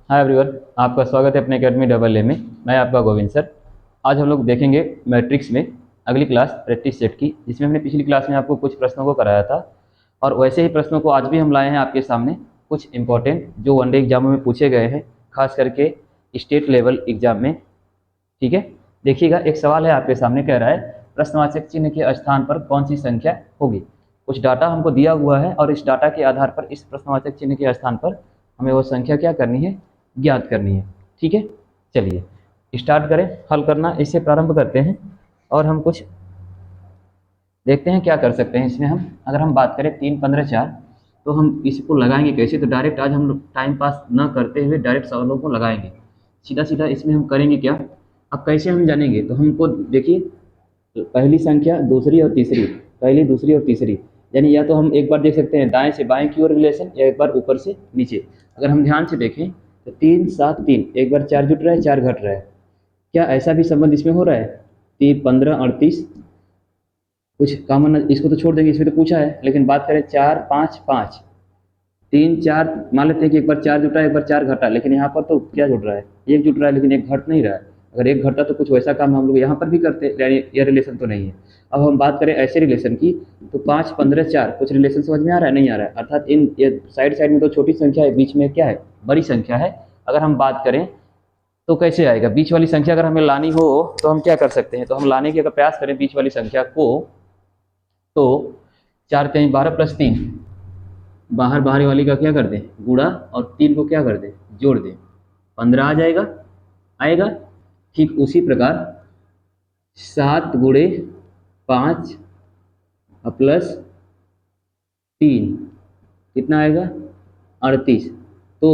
Hi everyone, आपका स्वागत है अपने एकेडमी डबल ए में। मैं आपका गोविंद सर। आज हम लोग देखेंगे मैट्रिक्स में अगली क्लास प्रैक्टिस सेट की, जिसमें हमने पिछली क्लास में आपको कुछ प्रश्नों को कराया था और वैसे ही प्रश्नों को आज भी हम लाए हैं आपके सामने, कुछ इंपॉर्टेंट जो वनडे एग्जामों में पूछे गए हैं, खास करके स्टेट लेवल एग्जाम में। ठीक है, देखिएगा एक सवाल है आपके सामने, कह रहा है प्रश्नवाचक चिन्ह के स्थान पर कौन सी संख्या होगी। कुछ डाटा हमको दिया हुआ है और इस डाटा के आधार पर इस प्रश्नवाचक चिन्ह के स्थान पर हमें वो संख्या क्या करनी है, ज्ञात करनी है। ठीक है, चलिए स्टार्ट करें हल करना। इससे प्रारंभ करते हैं और हम कुछ देखते हैं क्या कर सकते हैं इसमें। हम अगर हम बात करें 3, 15, 4, तो हम इसको लगाएंगे कैसे। तो डायरेक्ट आज हम लोग टाइम पास न करते हुए डायरेक्ट सवालों को लगाएंगे, सीधा सीधा इसमें हम करेंगे क्या। अब कैसे हम जानेंगे, तो हमको देखिए पहली संख्या, दूसरी और तीसरी, पहली दूसरी और तीसरी, यानी या तो हम एक बार देख सकते हैं दाएं से बाएं की ओर रिलेशन, या एक बार ऊपर से नीचे। अगर हम ध्यान से देखें तो 3, 7, 3, एक बार 4 जुट रहा है, 4 घट रहा है। क्या ऐसा भी संबंध इसमें हो रहा है? 3, 15, 38, कुछ कॉमन इसको तो छोड़ देंगे, इसमें तो पूछा है। लेकिन बात करें 4, 5, 5, 3, 4, मान लेते हैं कि एक बार 4 जुटा, एक बार 4 घटा, लेकिन यहाँ पर तो क्या जुट रहा है? एक जुट रहा है, लेकिन एक घट नहीं रहा है। अगर एक घटता तो कुछ वैसा काम हम लोग यहाँ पर भी करते, यानी यह रिलेशन तो नहीं है। अब हम बात करें ऐसे रिलेशन की, तो 5, 15, 4, कुछ रिलेशन समझ में आ रहा है? नहीं आ रहा है। अर्थात इन साइड साइड में तो छोटी संख्या है, बीच में क्या है, बड़ी संख्या है। अगर हम बात करें तो कैसे आएगा बीच वाली संख्या, अगर हमें लानी हो तो हम क्या कर सकते हैं। तो हम लाने की अगर प्रयास करें बीच वाली संख्या को, तो 4 3 12 प्लस 3, बाहर बाहर वाली का क्या कर दें, गुणा, और 3 को क्या कर दें, जोड़ दें, 15 आ जाएगा, आएगा। ठीक उसी प्रकार 7 गुणे 5 प्लस 3 कितना आएगा, 38। तो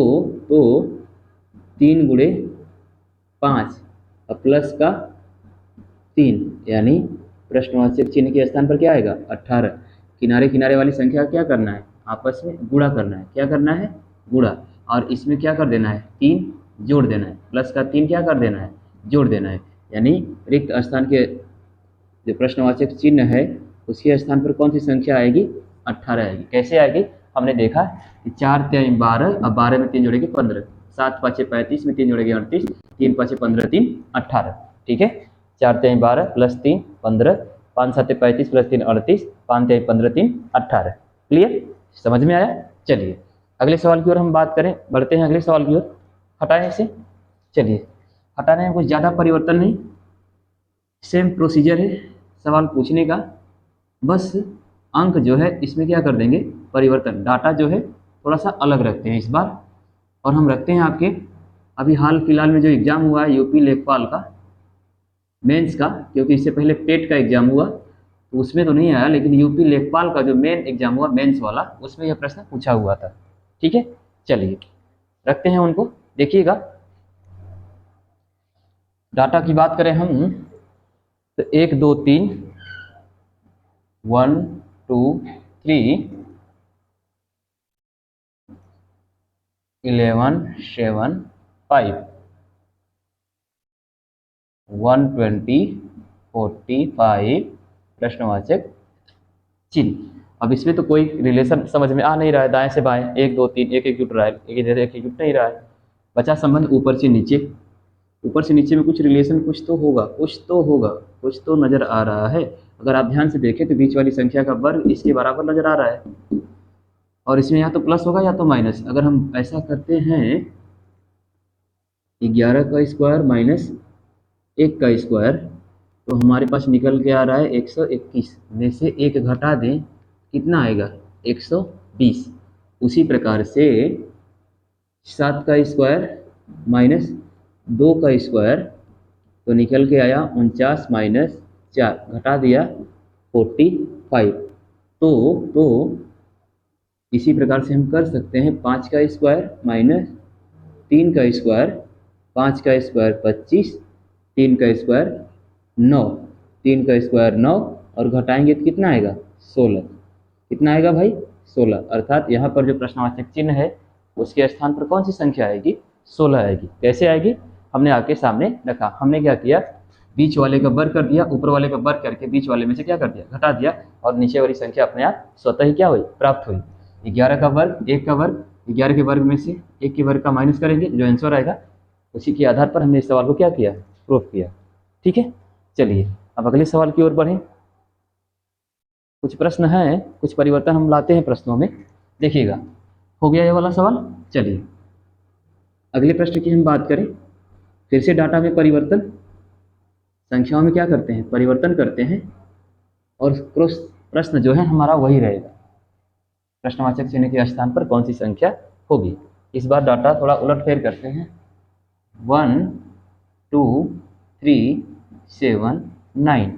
3 गुणे 5 प्लस का 3, यानी प्रश्नवाचक चिन्ह के स्थान पर क्या आएगा, 18। किनारे किनारे वाली संख्या क्या करना है, आपस में गुणा करना है। क्या करना है, गुणा, और इसमें क्या कर देना है, 3 जोड़ देना है, प्लस का 3 क्या कर देना है, जोड़ देना है। यानी रिक्त स्थान के जो प्रश्नवाचक चिन्ह है उसके स्थान पर कौन सी संख्या आएगी, 18 आएगी। कैसे आएगी, हमने देखा कि 4 3 12, अब 12 में 3 जोड़ेंगे 15, 7 5 35 में 3 जोड़ेंगे 38, 3 5 15 3 18। ठीक है, 4 3 12 प्लस 3 15, 5 7 35 प्लस 3 38, 5 3 15 3 18। क्लियर, समझ में आया। चलिए अगले सवाल की ओर हम बात करें, बढ़ते हैं अगले सवाल की ओर। हटाएं इसे, चलिए हटाने में कुछ ज़्यादा परिवर्तन नहीं, सेम प्रोसीजर है सवाल पूछने का, बस अंक जो है इसमें क्या कर देंगे, परिवर्तन। डाटा जो है थोड़ा सा अलग रखते हैं इस बार, और हम रखते हैं आपके अभी हाल फिलहाल में जो एग्ज़ाम हुआ है यूपी लेखपाल का, मेंस का, क्योंकि इससे पहले पेट का एग्ज़ाम हुआ तो उसमें तो नहीं आया, लेकिन यूपी लेखपाल का जो मेन एग्ज़ाम हुआ मेंस वाला, उसमें यह प्रश्न पूछा हुआ था। ठीक है, चलिए रखते हैं उनको। देखिएगा डाटा की बात करें हम, तो 1 2 3, 1 2 3, 11 7 5, 120 45 प्रश्नवाचक चिन्ह। अब इसमें तो कोई रिलेशन समझ में आ नहीं रहा है, दाएं से बाएं 1 2 3, एक एक जुट रहा है, एक इधर एक जुट नहीं रहा है। बचा संबंध ऊपर से नीचे, ऊपर से नीचे में कुछ रिलेशन, कुछ तो होगा, कुछ तो होगा, कुछ तो नज़र आ रहा है। अगर आप ध्यान से देखें तो बीच वाली संख्या का वर्ग इसके बराबर नज़र आ रहा है, और इसमें या तो प्लस होगा या तो माइनस। अगर हम ऐसा करते हैं 11 का स्क्वायर माइनस 1 का स्क्वायर, तो हमारे पास निकल के आ रहा है 121, में से 1 घटा दें कितना आएगा, 120। उसी प्रकार से 7 का स्क्वायर माइनस 2 का स्क्वायर, तो निकल के आया 49 माइनस 4, घटा दिया 45। तो इसी प्रकार से हम कर सकते हैं 5 का स्क्वायर माइनस 3 का स्क्वायर, 5 का स्क्वायर 25, 3 का स्क्वायर 9, 3 का स्क्वायर 9, और घटाएंगे तो कितना आएगा, 16। कितना आएगा भाई, 16। अर्थात यहाँ पर जो प्रश्नवाचक चिन्ह है उसके स्थान पर कौन सी संख्या आएगी, 16 आएगी। कैसे आएगी, हमने आपके सामने रखा। हमने क्या किया, बीच वाले का वर्ग कर दिया, ऊपर वाले का वर्ग करके बीच वाले में से क्या कर दिया, घटा दिया, और नीचे वाली संख्या अपने आप स्वतः ही क्या हुई, प्राप्त हुई। 11 का वर्ग, 1 का वर्ग, 11 के वर्ग में से 1 के वर्ग का माइनस करेंगे, जो आंसर आएगा उसी के आधार पर हमने इस सवाल को क्या किया, प्रूफ किया। ठीक है, चलिए अब अगले सवाल की ओर बढ़ें। कुछ प्रश्न हैं, कुछ परिवर्तन हम लाते हैं प्रश्नों में, देखिएगा। हो गया ये वाला सवाल। चलिए अगले प्रश्न की हम बात करें। फिर से डाटा में परिवर्तन, संख्याओं में क्या करते हैं, परिवर्तन करते हैं, और क्रॉस प्रश्न जो है हमारा वही रहेगा, प्रश्नवाचक चिन्ह के स्थान पर कौन सी संख्या होगी। इस बार डाटा थोड़ा उलटफेर करते हैं। 1 2 3 7 9,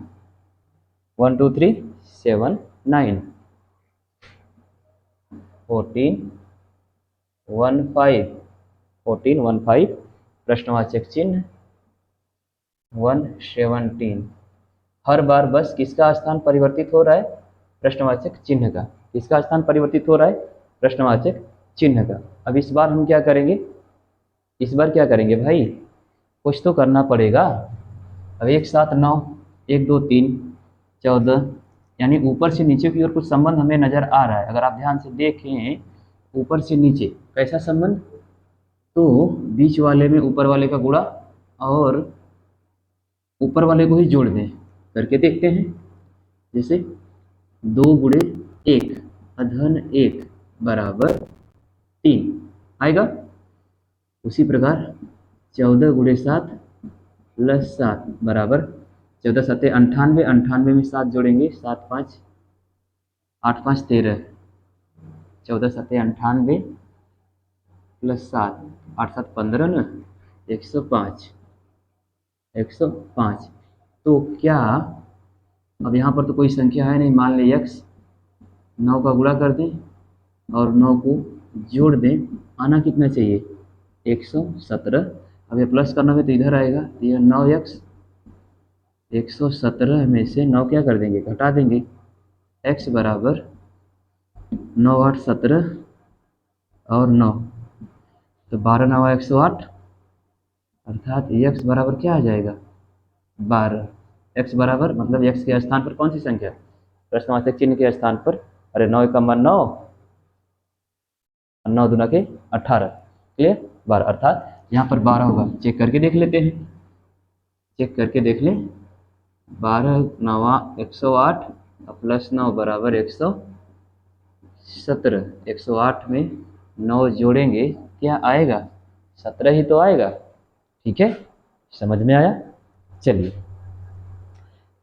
1 2 3 7 9, 14 1 5, 14 1 5, प्रश्नवाचक चिन्ह 117। हर बार बस किसका स्थान परिवर्तित हो रहा है, प्रश्नवाचक चिन्ह का। किसका स्थान परिवर्तित हो रहा है, प्रश्नवाचक चिन्ह का। अब इस बार हम क्या करेंगे, इस बार क्या करेंगे भाई, कुछ तो करना पड़ेगा। अब 1 7 9, 1 2 3 14, यानी ऊपर से नीचे की ओर कुछ संबंध हमें नजर आ रहा है। अगर आप ध्यान से देखें ऊपर से नीचे कैसा संबंध, तो बीच वाले में ऊपर वाले का गुणा और ऊपर वाले को ही जोड़ दें, करके देखते हैं। जैसे 2 गुणे 1 अधन 1 बराबर 3 आएगा। उसी प्रकार 14 गुणे 7 प्लस 7 बराबर 14 सत्ते 98, 98 में 7 जोड़ेंगे, 7 5 8 5 13, 14 सत्ते 98 प्लस 7 8 7 15 ना, 105, 105। तो क्या, अब यहाँ पर तो कोई संख्या है नहीं, मान लें x, 9 का गुणा कर दें और 9 को जोड़ दें, आना कितना चाहिए, 117। अब ये प्लस करना है तो इधर आएगा, तो यह 9x, 117 में से 9 क्या कर देंगे, घटा देंगे, x बराबर 9 8 17 और 9, तो 12 9 108, अर्थात x बराबर क्या आ जाएगा, 12। x बराबर मतलब x के स्थान पर कौन सी संख्या, प्रश्नवाचक चिन्ह के स्थान पर, अरे 9 का मान 9, 9 दूना के 18, क्लियर, 12, अर्थात यहाँ पर 12 होगा। चेक करके देख लेते हैं, चेक करके देख लें। 12 9 108 प्लस 9 बराबर 117, 108 में 9 जोड़ेंगे क्या आएगा, 17 ही तो आएगा। ठीक है, समझ में आया। चलिए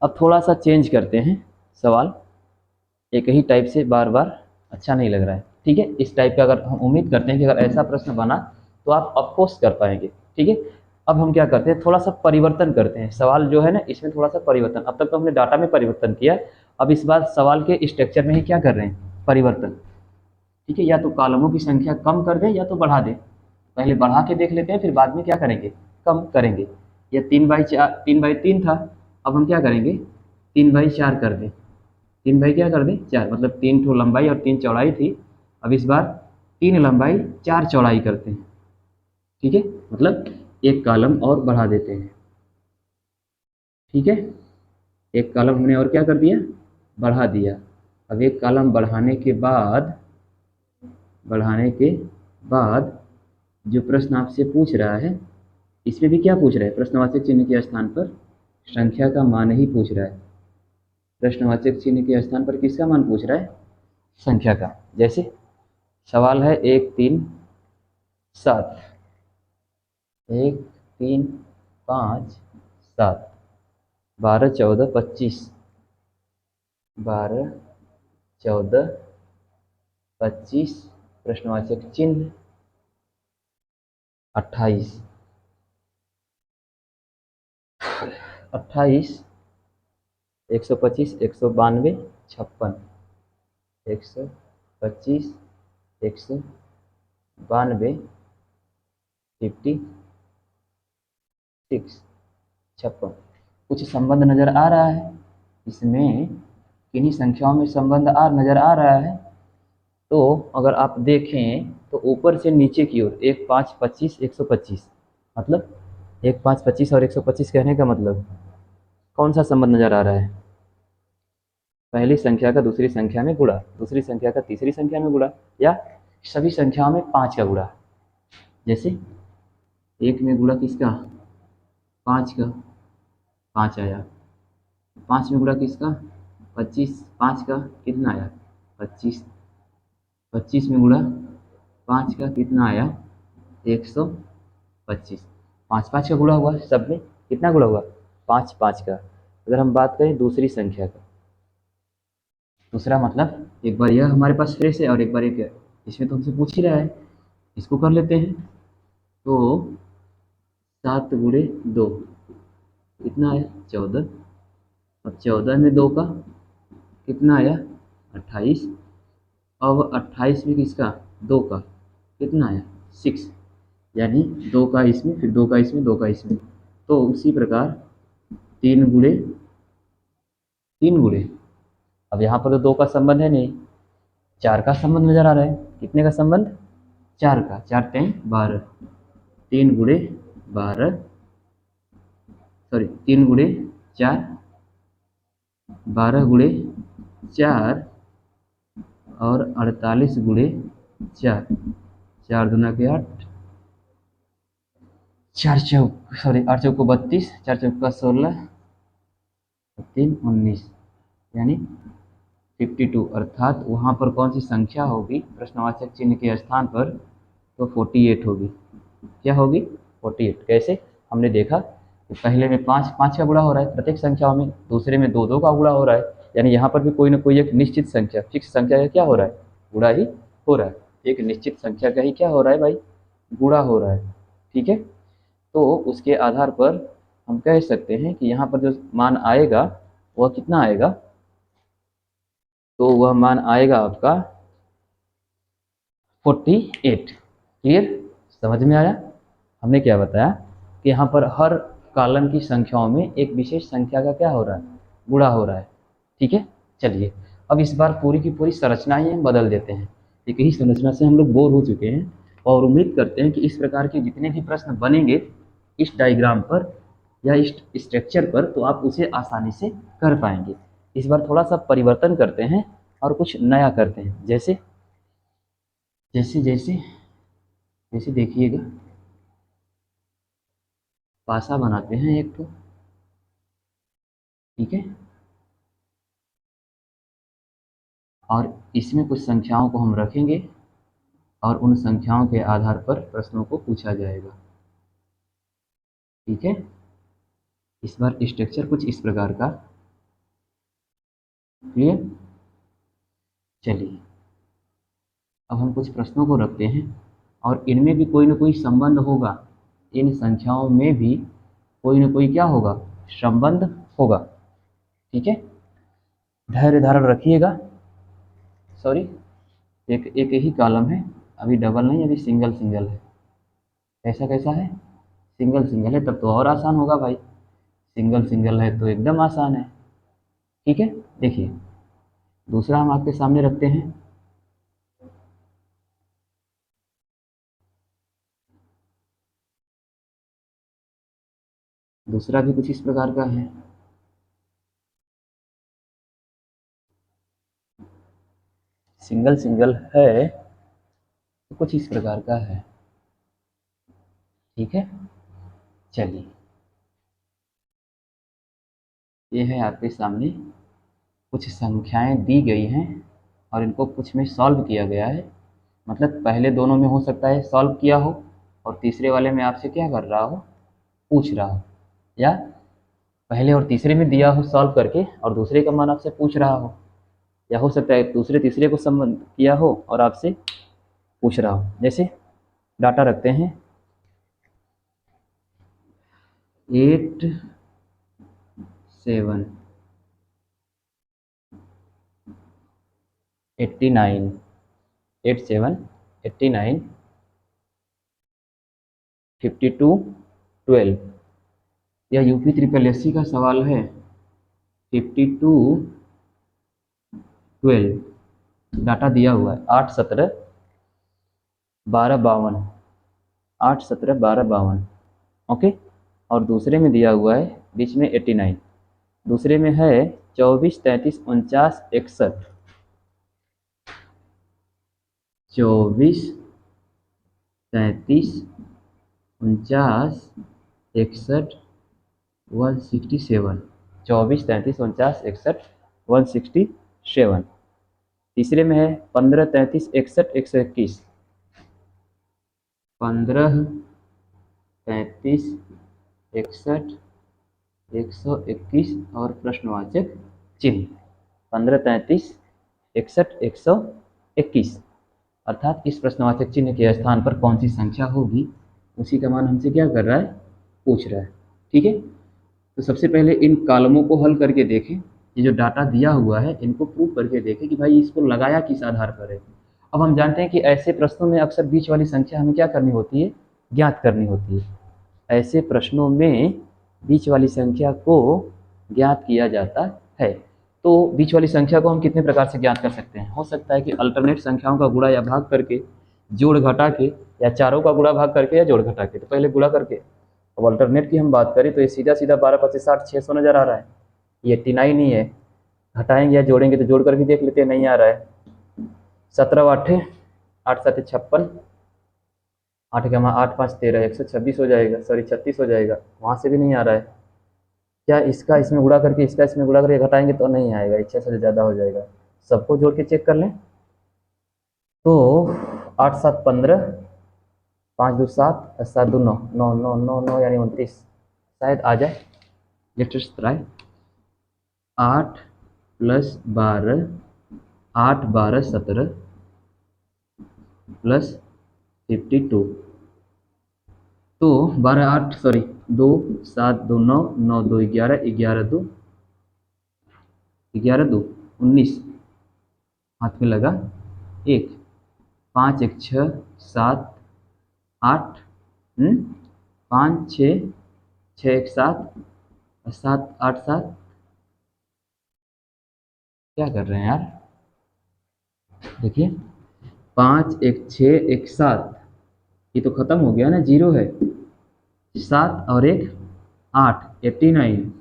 अब थोड़ा सा चेंज करते हैं सवाल, एक ही टाइप से बार बार अच्छा नहीं लग रहा है। ठीक है, इस टाइप का अगर हम उम्मीद करते हैं कि अगर ऐसा प्रश्न बना तो आप ऑफकोर्स कर पाएंगे। ठीक है, अब हम क्या करते हैं, थोड़ा सा परिवर्तन करते हैं, सवाल जो है ना इसमें थोड़ा सा परिवर्तन। अब तक तो हमने डाटा में परिवर्तन किया, अब इस बार सवाल के स्ट्रक्चर में ही क्या कर रहे हैं, परिवर्तन। ठीक है, या तो कॉलमों की संख्या कम कर दें या तो बढ़ा दें। पहले बढ़ा के देख लेते हैं, फिर बाद में क्या करेंगे, कम करेंगे। यह 3/3 था, अब हम क्या करेंगे, 3/4 कर दें। 3 बाई क्या कर दें, 4, मतलब 3 ठो लंबाई और 3 चौड़ाई थी। अब इस बार 3 लंबाई 4 चौड़ाई करते हैं। ठीक है, मतलब एक कॉलम और बढ़ा देते हैं। ठीक है, एक कॉलम हमने और क्या कर दिया, बढ़ा दिया। अब एक कॉलम बढ़ाने के बाद जो प्रश्न आपसे पूछ रहा है, इसमें भी क्या पूछ रहा है, प्रश्नवाचक चिन्ह के स्थान पर संख्या का मान ही पूछ रहा है। प्रश्नवाचक चिन्ह के स्थान पर किसका मान पूछ रहा है, संख्या का। जैसे सवाल है 1 3 7, 1 3 5 7, 12 14 25, 12 14 25, प्रश्नवाचक चिन्ह 28, 28 125 192 56, 125 192 56, 56। कुछ संबंध नज़र आ रहा है इसमें, किन्हीं संख्याओं में संबंध नज़र आ रहा है। तो अगर आप देखें तो ऊपर से नीचे की ओर 1 5 25 125, मतलब 1 5 25 और 125 कहने का मतलब कौन सा संबंध नज़र आ रहा है, पहली संख्या का दूसरी संख्या में गुणा, दूसरी संख्या का तीसरी संख्या में गुणा, या सभी संख्याओं में 5 का गुणा। जैसे 1 में गुणा किसका, 5 का, 5 आया। 5 में गुणा किसका, 25, 5 का कितना आया, 25। 25 में गुणा 5 का कितना आया, 125। 5 5 का गुणा हुआ, सब में कितना गुणा हुआ, 5 5 का। अगर हम बात करें दूसरी संख्या का, दूसरा मतलब एक बार यह हमारे पास फ्रेश है और एक बार एक है, इसमें तो हमसे पूछ ही रहा है, इसको कर लेते हैं। तो 7 गुणे 2 कितना आया, 14। अब 14 में 2 का कितना आया, 28। अब 28 में किसका, 2 का कितना आया, 6। यानी 2 का इसमें, फिर 2 का इसमें, 2 का इसमें। तो उसी प्रकार 3 गुणे 3 गुणे, अब यहाँ पर तो 2 का संबंध है नहीं, 4 का संबंध नजर आ रहा है। कितने का संबंध, 4 का, 4 3 12। 3 गुणे 12, सॉरी 3 गुणे 4, 12 गुणे 4 और 48 गुणे 4। 4 दूना के 8, 4 चौक सॉरी 8 चौक को 32, 4 चौक का 16, 3 19, यानी 52। अर्थात वहाँ पर कौन सी संख्या होगी प्रश्नवाचक चिन्ह के स्थान पर, तो 48 होगी। क्या होगी, 48। कैसे, हमने देखा कि पहले में 5 5 का गुणा हो रहा है प्रत्येक संख्याओं में, दूसरे में 2 2 का गुणा हो रहा है, यानी यहाँ पर भी कोई ना कोई एक निश्चित संख्या, फिक्स संख्या का क्या हो रहा है, गुणा ही हो रहा है। एक निश्चित संख्या का ही क्या हो रहा है भाई, गुणा हो रहा है। ठीक है, तो उसके आधार पर हम कह सकते हैं कि यहाँ पर जो मान आएगा वह कितना आएगा, तो वह मान आएगा आपका 48। क्लियर, समझ में आया। हमने क्या बताया कि यहाँ पर हर कॉलम की संख्याओं में एक विशेष संख्या का क्या हो रहा है, गुणा हो रहा है। ठीक है, चलिए अब इस बार पूरी की पूरी संरचना ही हम बदल देते हैं। एक ही संरचना से हम लोग बोर हो चुके हैं और उम्मीद करते हैं कि इस प्रकार के जितने भी प्रश्न बनेंगे इस डायग्राम पर या इस स्ट्रक्चर पर, तो आप उसे आसानी से कर पाएंगे। इस बार थोड़ा सा परिवर्तन करते हैं और कुछ नया करते हैं। जैसे जैसे जैसे जैसे देखिएगा, पासा बनाते हैं एक तो, ठीक है, और इसमें कुछ संख्याओं को हम रखेंगे और उन संख्याओं के आधार पर प्रश्नों को पूछा जाएगा। ठीक है, इस बार स्ट्रक्चर कुछ इस प्रकार का। क्लियर, चलिए अब हम कुछ प्रश्नों को रखते हैं और इनमें भी कोई ना कोई संबंध होगा, इन संख्याओं में भी कोई ना कोई क्या होगा, संबंध होगा। ठीक है, धैर्य धारण रखिएगा। सॉरी, एक एक ही कॉलम है, अभी डबल नहीं, अभी सिंगल सिंगल है। ऐसा कैसा है, सिंगल सिंगल है, तब तो और आसान होगा भाई, सिंगल सिंगल है तो एकदम आसान है। ठीक है, देखिए दूसरा हम आपके सामने रखते हैं। दूसरा भी कुछ इस प्रकार का है। सिंगल सिंगल है तो कुछ इस प्रकार का है। ठीक है, चलिए ये है आपके सामने, कुछ संख्याएं दी गई हैं और इनको कुछ में सॉल्व किया गया है। मतलब पहले दोनों में हो सकता है सॉल्व किया हो और तीसरे वाले में आपसे क्या कर रहा हो, पूछ रहा हो, या पहले और तीसरे में दिया हो सॉल्व करके और दूसरे का मान आपसे पूछ रहा हो, या हो सकता है दूसरे तीसरे को संबंध किया हो और आपसे पूछ रहा हो। जैसे डाटा रखते हैं 8 7 89, 8 7 89 52 12। यह यूपी ट्रिपल एससी का सवाल है। 52 12 डाटा दिया हुआ है 8 17 12 52, 8 17 12 52। ओके, और दूसरे में दिया हुआ है बीच में 89, दूसरे में है 24 33 49 61, 24, 33, 49, 61, 167। 24, 33, 49, 61, 167। तीसरे में है 15, 33, 61, 121। 15, 33, 61, 121 और प्रश्नवाचक चिन्ह। 15, 33, 61, 121 अर्थात इस प्रश्नवाचक चिन्ह के स्थान पर कौन सी संख्या होगी, उसी का मान हमसे क्या कर रहा है, पूछ रहा है। ठीक है, तो सबसे पहले इन कॉलमों को हल करके देखें। ये जो डाटा दिया हुआ है इनको प्रूव करके देखें कि भाई इसको लगाया किस आधार पर है। अब हम जानते हैं कि ऐसे प्रश्नों में अक्सर बीच वाली संख्या हमें क्या करनी होती है, ज्ञात करनी होती है। ऐसे प्रश्नों में बीच वाली संख्या को ज्ञात किया जाता है। तो बीच वाली संख्या को हम कितने प्रकार से ज्ञात कर सकते हैं। हो सकता है कि अल्टरनेट संख्याओं का गुणा या भाग करके, जोड़ घटा के, या चारों का गुणा भाग करके या जोड़ घटा के। तो पहले गुणा करके, अब अल्टरनेट की हम बात करें तो ये सीधा सीधा 12 × 5 = 60, 600 नज़र आ रहा है। ये 89 नहीं है, घटाएंगे या जोड़ेंगे तो जोड़ कर भी देख लेते हैं, नहीं आ रहा है। 17 8 8 7 56, 8 के 8 5 13, 126 हो जाएगा, सॉरी 36 हो जाएगा। वहाँ से भी नहीं आ रहा है। क्या इसका इसमें गुणा करके इसका इसमें गुणा करके घटाएंगे तो नहीं आएगा, इच्छा से ज़्यादा हो जाएगा। सबको जोड़ के चेक कर लें तो 8 7 15, 5 2 7, 7 2 9, 9 9 9 9 यानी 29 शायद आ जाए। Let's try. 8 + 12, 8 12 17 + 52। तो 12 8 सॉरी 2 7 2 9 9 2 11 11 2 11 2 19, हाथ में लगा 1, 5 1 6 7 8, 5 6 6 1 7 7 8 7। क्या कर रहे हैं यार, देखिए 5 1 6 1 7, ये तो खत्म हो गया ना, 0 है। 7 और 1 8, 89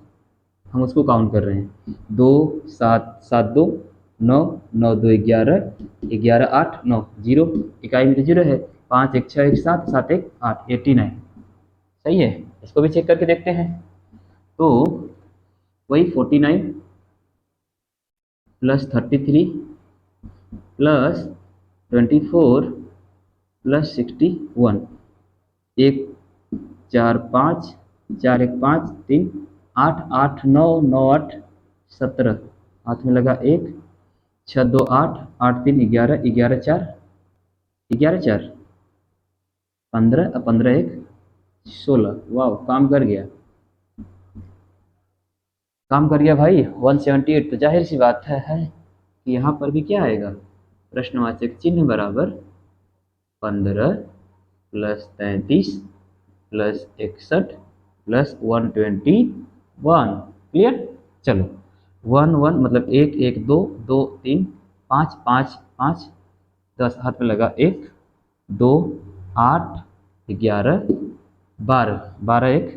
हम उसको काउंट कर रहे हैं। 2 7 7 2 9 9 2 11 11 8 9 0, इकाई में तो 0 है। 5 1 6 1 7 7 1 8, 89 सही है। इसको भी चेक करके देखते हैं। तो वही 49 + 33 + 24 + 61, 1 4 5 4 1 5 3 8 8 9 9 8 17, हाथ में लगा 1, 6 2 8 8 3 11 11 4 11 4 15 15 1 16। वाह, काम कर गया, काम कर गया भाई। 178। तो जाहिर सी बात है कि यहाँ पर भी क्या आएगा, प्रश्नवाचक चिन्ह बराबर 15 + 33 + 61 + 121। क्लियर। चलो 1 1 मतलब 1 1 2 2 3 5 5 5 10, हाथ में लगा 1 2 8 11 12 12 1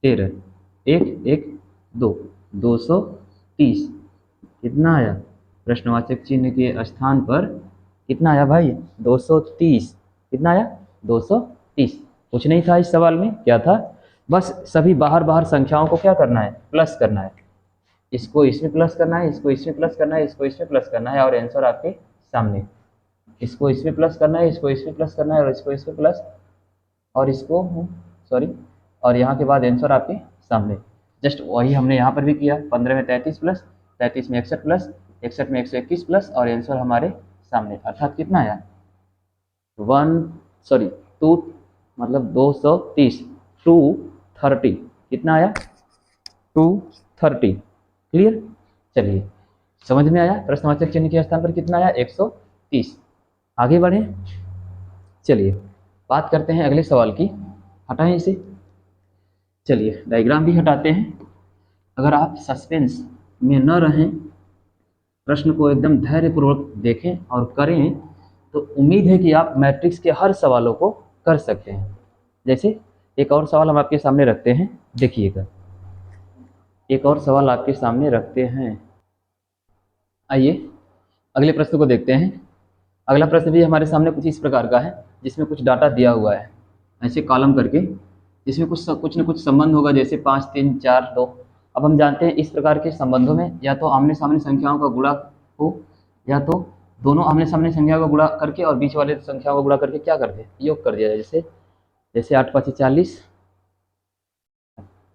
13 1 1 2 230। कितना आया, प्रश्नवाचक चिन्ह के स्थान पर कितना आया भाई, 230। कितना आया, 230। कुछ नहीं था इस सवाल में, क्या था, बस सभी बाहर बाहर संख्याओं को क्या करना है, प्लस करना है। इसको इसमें प्लस करना है, इसको इसमें प्लस करना है, इसको इसमें प्लस करना है, और आंसर आपके सामने। इसको इसमें प्लस करना है, इसको इसमें प्लस करना है, और इसको इसमें प्लस, और इसको सॉरी, और यहाँ के बाद आंसर आपके सामने। जस्ट वही हमने यहाँ पर भी किया। 15 में 33 प्लस, 33 में 61 प्लस, 61 में 121 प्लस, और आंसर हमारे सामने। अर्थात कितना आया, 2 मतलब 230, 230। कितना आया, 230। क्लियर। चलिए, समझ में आया प्रश्नवाचक चिन्ह के स्थान पर कितना आया, 130। आगे बढ़े, चलिए बात करते हैं अगले सवाल की। हटाएं इसे, चलिए डायग्राम भी हटाते हैं। अगर आप सस्पेंस में न रहें, प्रश्न को एकदम धैर्यपूर्वक देखें और करें, तो उम्मीद है कि आप मैट्रिक्स के हर सवालों को कर सकते हैं। जैसे एक और सवाल हम आपके सामने रखते हैं, देखिएगा। एक और सवाल आपके सामने रखते हैं, आइए अगले प्रश्न को देखते हैं। अगला प्रश्न भी हमारे सामने कुछ इस प्रकार का है, जिसमें कुछ डाटा दिया हुआ है ऐसे कॉलम करके, जिसमें कुछ न कुछ संबंध होगा, जैसे 5 3 4 2। अब हम जानते हैं इस प्रकार के संबंधों में या तो आमने सामने संख्याओं का गुणा हो, या तो दोनों आमने सामने संख्याओं का गुणा करके और बीच वाले संख्याओं का गुणा करके क्या कर दे, योग कर दिया जाए। जैसे जैसे 8 5 40,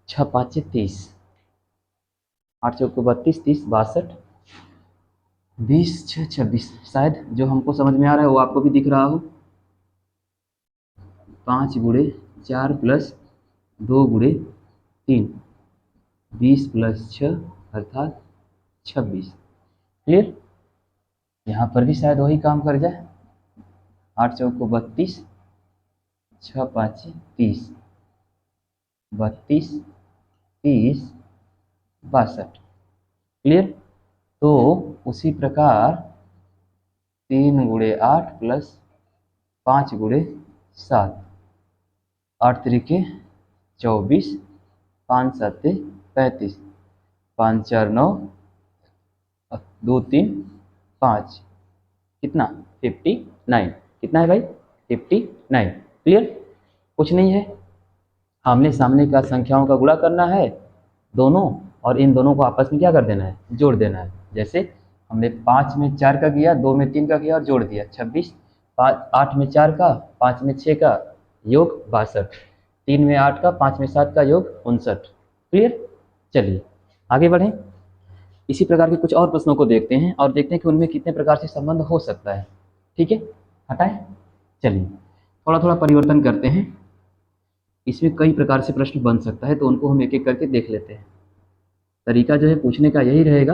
6 5 30, 8 चौको 32, 30 62, 20 6 26। शायद जो हमको समझ में आ रहा है वो आपको भी दिख रहा हो। 5 गुणे 4 प्लस 2 गुणे 3, 20 प्लस 6 अर्थात 26। क्लियर। यहाँ पर भी शायद वही काम कर जाए। 8 चौको 32, 6 5 30, 32 30 62। क्लियर। तो उसी प्रकार 3 गुणे 8 प्लस 5 गुणे 7, 8 त्रिके 24, 5 7 35, 5 4 9, 2 3 5, कितना 59। कितना है भाई 59। क्लियर। कुछ नहीं है, आमने सामने का संख्याओं का गुणा करना है दोनों, और इन दोनों को आपस में क्या कर देना है, जोड़ देना है। जैसे हमने 5 में 4 का किया, 2 में 3 का किया और जोड़ दिया 26, 8 में 4 का, 5 में 6 का योग 62, 3 में 8 का, 5 में 7 का योग 59। क्लियर। चलिए आगे बढ़ें। इसी प्रकार के कुछ और प्रश्नों को देखते हैं और देखते हैं कि उनमें कितने प्रकार से संबंध हो सकता है। ठीक है, हटाएं। चलिए थोड़ा थोड़ा परिवर्तन करते हैं। इसमें कई प्रकार से प्रश्न बन सकता है, तो उनको हम एक एक करके देख लेते हैं। तरीका जो है पूछने का यही रहेगा।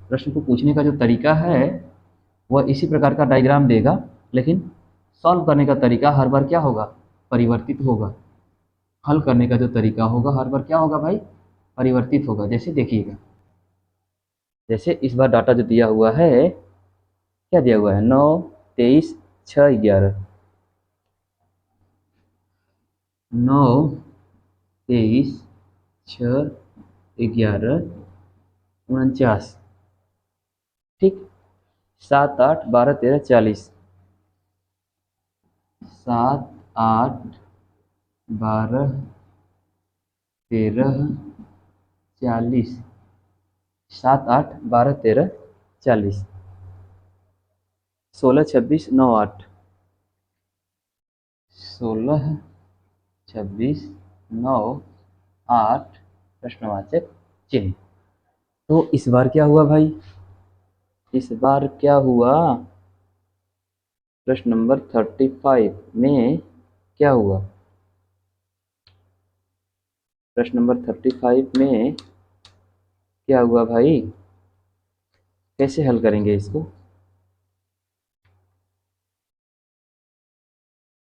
प्रश्न को पूछने का जो तरीका है वह इसी प्रकार का डायग्राम देगा, लेकिन सॉल्व करने का तरीका हर बार क्या होगा, परिवर्तित होगा। हल करने का जो तरीका होगा हर बार क्या होगा भाई, परिवर्तित होगा। जैसे देखिएगा, जैसे इस बार डाटा जो दिया हुआ है, क्या दिया हुआ है, 9 23 6 11, 9 23 6 11 49। ठीक। 7 8 12 13 40, 7 8 12 13 40, 7 8 12 13 40, 16 26 9 8, 16 26 9 8 प्रश्नवाचक चिन्ह। तो इस बार क्या हुआ भाई, इस बार क्या हुआ, प्रश्न नंबर 35 में क्या हुआ, प्रश्न नंबर 35 में क्या हुआ भाई, कैसे हल करेंगे इसको।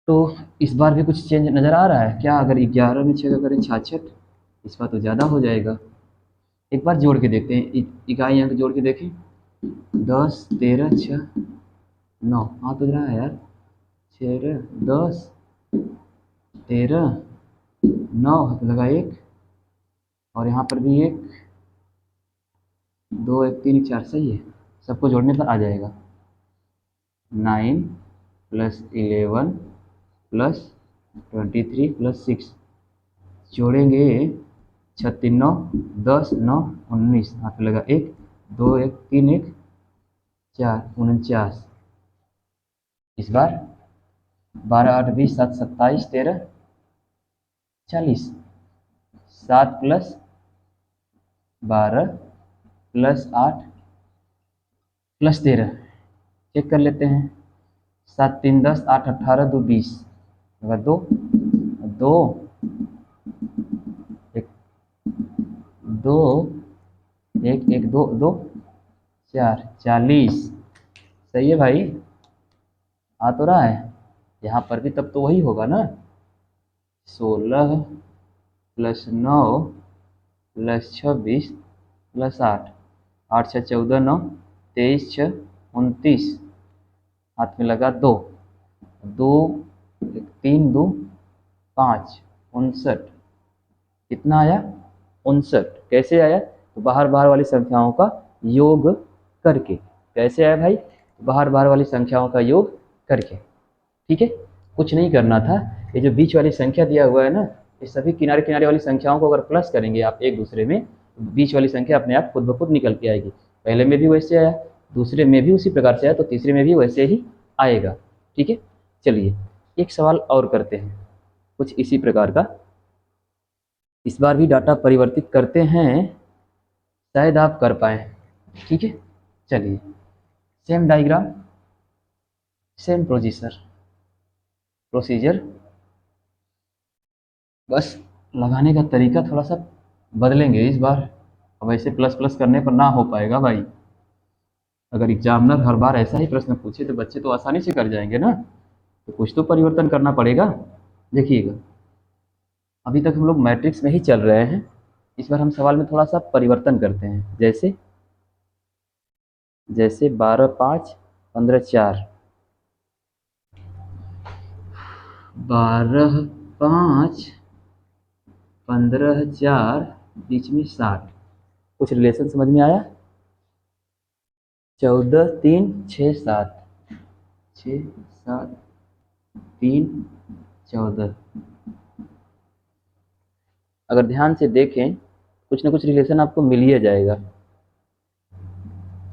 तो इस बार भी कुछ चेंज नज़र आ रहा है क्या, अगर 11 में 6 का करें 66, इस बार तो ज़्यादा हो जाएगा। एक बार जोड़ के देखते हैं, इकाई अंक जोड़ के देखें। 10 13 6 9, हाँ तो रहा है यार, 6 10 13 9, हाथ लगा 1, और यहाँ पर भी 1 2 1 3 4, सही है। सबको जोड़ने पर आ जाएगा 9 + 11 + 23 + 6, जोड़ेंगे 6 3 9 10 9 19, हाथ लगा 1 2 1 3 1 4 49। इस बार 12 8 20 7 27 13 40, 7 + 12 + 8 + 13, चेक कर लेते हैं। 7 3 10 8 18 2 20, अगर 2 2 1 2 1 1 2 2 4 40, सही है भाई, आ तो रहा है। यहाँ पर भी तब तो वही होगा ना, 16 + 9 + 26 + 8, 8 6 14 9 23 6 29, हाथ में लगा 2 2 3 2 5 59, कितना आया 59। कैसे आया, तो बाहर बाहर वाली संख्याओं का योग करके। कैसे आया भाई, बाहर बाहर वाली संख्याओं का योग करके। ठीक है, कुछ नहीं करना था। ये जो बीच वाली संख्या दिया हुआ है ना, ये सभी किनारे किनारे वाली संख्याओं को अगर प्लस करेंगे आप एक दूसरे में, बीच वाली संख्या अपने आप खुद ब खुद निकल के आएगी। पहले में भी वैसे आया, दूसरे में भी उसी प्रकार से आया, तो तीसरे में भी वैसे ही आएगा। ठीक है, चलिए एक सवाल और करते हैं कुछ इसी प्रकार का। इस बार भी डाटा परिवर्तित करते हैं, शायद आप कर पाएँ। ठीक है, चलिए सेम डायग्राम, सेम प्रोसीजर, बस लगाने का तरीका थोड़ा सा बदलेंगे इस बार। अब ऐसे प्लस प्लस करने पर ना हो पाएगा भाई। अगर एग्जामिनर हर बार ऐसा ही प्रश्न पूछे तो बच्चे तो आसानी से कर जाएंगे ना, तो कुछ तो परिवर्तन करना पड़ेगा। देखिएगा, अभी तक हम लोग मैट्रिक्स में ही चल रहे हैं, इस बार हम सवाल में थोड़ा सा परिवर्तन करते हैं। जैसे जैसे 12 5 15 4, 12 5 15 4, बीच में 60, कुछ रिलेशन समझ में आया? 14 3 6 7, 6 7 3 14। अगर ध्यान से देखें कुछ ना कुछ रिलेशन आपको मिल ही जाएगा।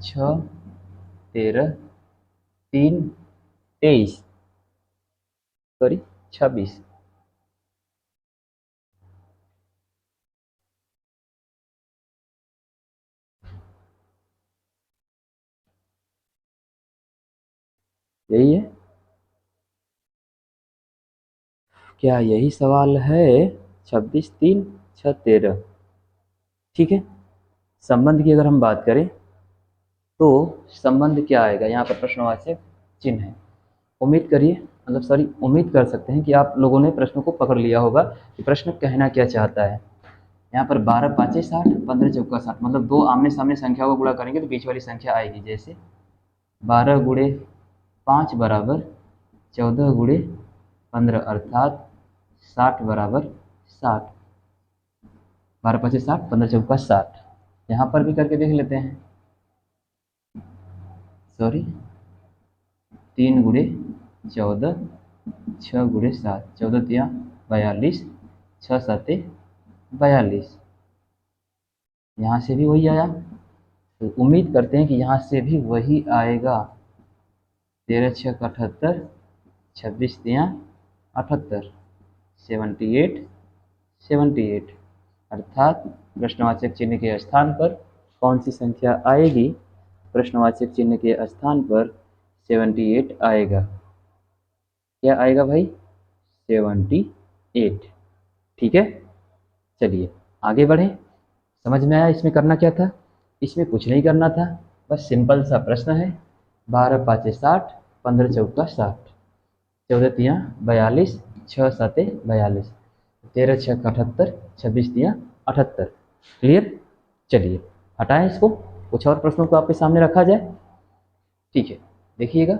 6 13 3 23, सॉरी 26। यही है क्या? यही सवाल है। 26 3 6 13। ठीक है, संबंध की अगर हम बात करें तो संबंध क्या आएगा? यहाँ पर प्रश्नवाचक चिन्ह है। उम्मीद करिए, मतलब सॉरी, उम्मीद कर सकते हैं कि आप लोगों ने प्रश्न को पकड़ लिया होगा कि प्रश्न कहना क्या चाहता है। यहाँ पर 12 5 60, 15 चौका 60, मतलब दो आमने सामने संख्या को गुणा करेंगे तो बीच वाली संख्या आएगी। जैसे 12 गुणे 5 बराबर 14 गुणे 15, अर्थात 60 बराबर 60। 12 5 60, 15 चौका 60। यहाँ पर भी करके देख लेते हैं। सॉरी, 3 गुणे 14, 6 गुणे 7, 14 तिया 42, 6 7 42। यहाँ से भी वही आया, तो उम्मीद करते हैं कि यहाँ से भी वही आएगा। 13 6 78, 26 तिया 78, 78 78, अर्थात प्रश्नवाचक चिन्ह के स्थान पर कौन सी संख्या आएगी? प्रश्नवाचक चिन्ह के स्थान पर 78 आएगा। क्या आएगा भाई? 78। ठीक है, चलिए आगे बढ़ें। समझ में आया इसमें करना क्या था? इसमें कुछ नहीं करना था, बस सिंपल सा प्रश्न है। 12 5 60, 15 चौका 60, 14 तिया 42, 6 7 42, 13 6 78, 26 तिया 78। क्लियर? चलिए हटाएं इसको, कुछ और प्रश्नों को आपके सामने रखा जाए। ठीक है, देखिएगा।